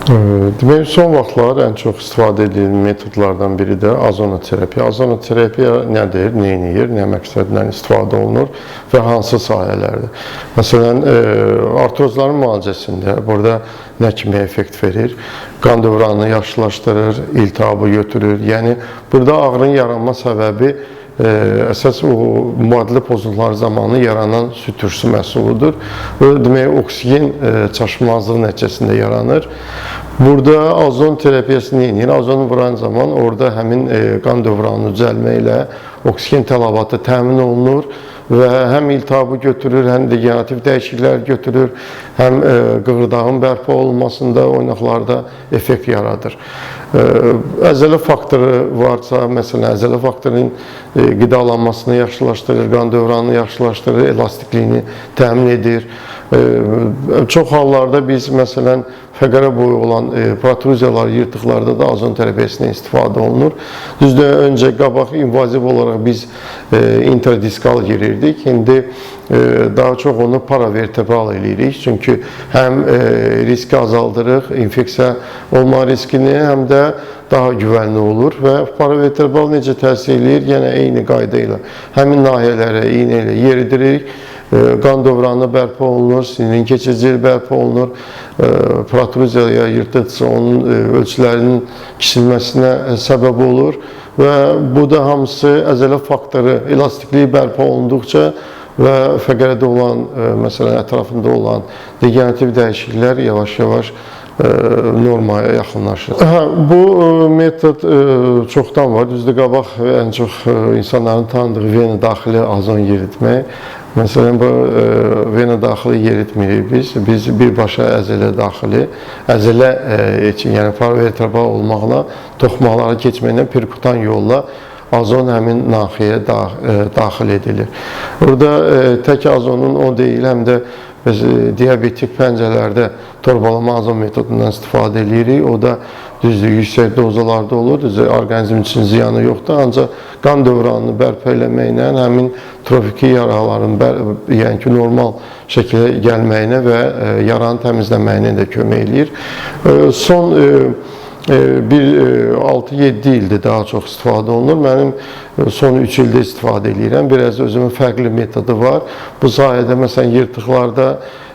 Demək, son vaxtlar ən çox istifadə edilən metodlardan biri də azonoterapiya. Azonoterapiya nədir, nə edir, nə məqsədlə istifadə olunur və hansı sahələrdir? Məsələn, artrozların müalicəsində burada nə kimi effekt verir? Qan dövranını yaxşılaşdırır, iltihabı götürür. Yəni, burada ağrının yaranma səbəbi əsas o mübadilə pozuntuları zamanı yaranan süd turşusu məhsuludur. Demək, oksigen çaşmazlığı nəticəsində yaranır. Burada azon terapiyası nə edir? Azonu vuran zaman orada həmin qan dövranını düzəlməklə oksigen tələbatı təmin olunur və həm iltihabı götürür, həm degenerativ dəyişikliklər götürür, həm qığırdağın bərpa olunmasında, oynaqlarda effekt yaradır. Əzələ faktoru varsa, məsələn, əzələ faktorunun qidalanmasını yaxşılaşdırır, qan dövranını yaxşılaşdırır, elastikliyini təmin edir. Çox hallarda biz, məsələn, fəqərə boyu olan protruziyalar, yırtıqlarda da azon terapiyasından istifadə olunur. Düzdür, öncə qabaq invaziv olaraq biz intradiskal girirdik. İndi daha çox onu paravertebral eləyirik. Çünki həm riski azaldırıq, infeksiya olma riskini, həm də daha güvənli olur və paravertebral necə təsir eləyir? Yenə eyni qayda ilə həmin nahiyələrə iynə ilə yeridirik. Qan dövranı bərpa olunur, sinirin keçiciliyi bərpa olunur, protruziyaya yırtıqsa onun ölçülərinin kiçilməsinə səbəb olur və bu da hamısı əzələ faktoru, elastikliyi bərpa olunduqca və fəqərədə olan, məsələn, ətrafında olan degenerativ dəyişikliklər yavaş-yavaş normaya yaxınlaşır. Bu metod çoxdan var. Düzdür, qabaq ən çox insanların tanıdığı vena daxili azon yeritmək. Məsələn, bu vena daxili yeritmirik biz. Biz birbaşa əzələ daxili, əzələ üçün, yəni paravertebral olmaqla, toxmaqlara keçməklə perkutan yolla azon həmin nahiyəyə daxil edilir. Burada tək azonun o deyil, həm də biz diabetik pəncələrdə torbalama azon metodundan istifadə edirik. O da düzdür, yüksək dozalarda olur. Düzdür, orqanizm üçün ziyanı yoxdur. Ancaq qan dövranını bərpa eləməklə həmin trofiki yaraların yəni ki, normal şəkilə gəlməyinə və yaranı təmizləməyinə də kömək eləyir. Son 6-7 ildir daha çox istifadə olunur. Mənim son 3 ildə istifadə edirəm. Biraz özümün fərqli metodu var. Bu sayədə, məsələn, yırtıqlarda,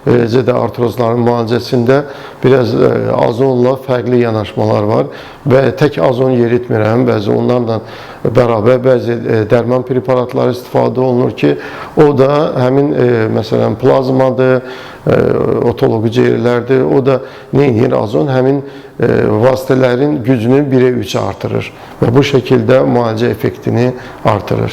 eləcə də artrozların müalicəsində biraz azonla fərqli yanaşmalar var və tək azon yeritmirəm. Bəzi onlarla bərabər bəzi dərman preparatları istifadə olunur ki, o da həmin, məsələn, plazmadır, otoloji ceyirlərdir. O da nə edir? Azon həmin vasitələrin gücünü 1-ə 3 artırır və bu şəkildə müalicə effektini artırır.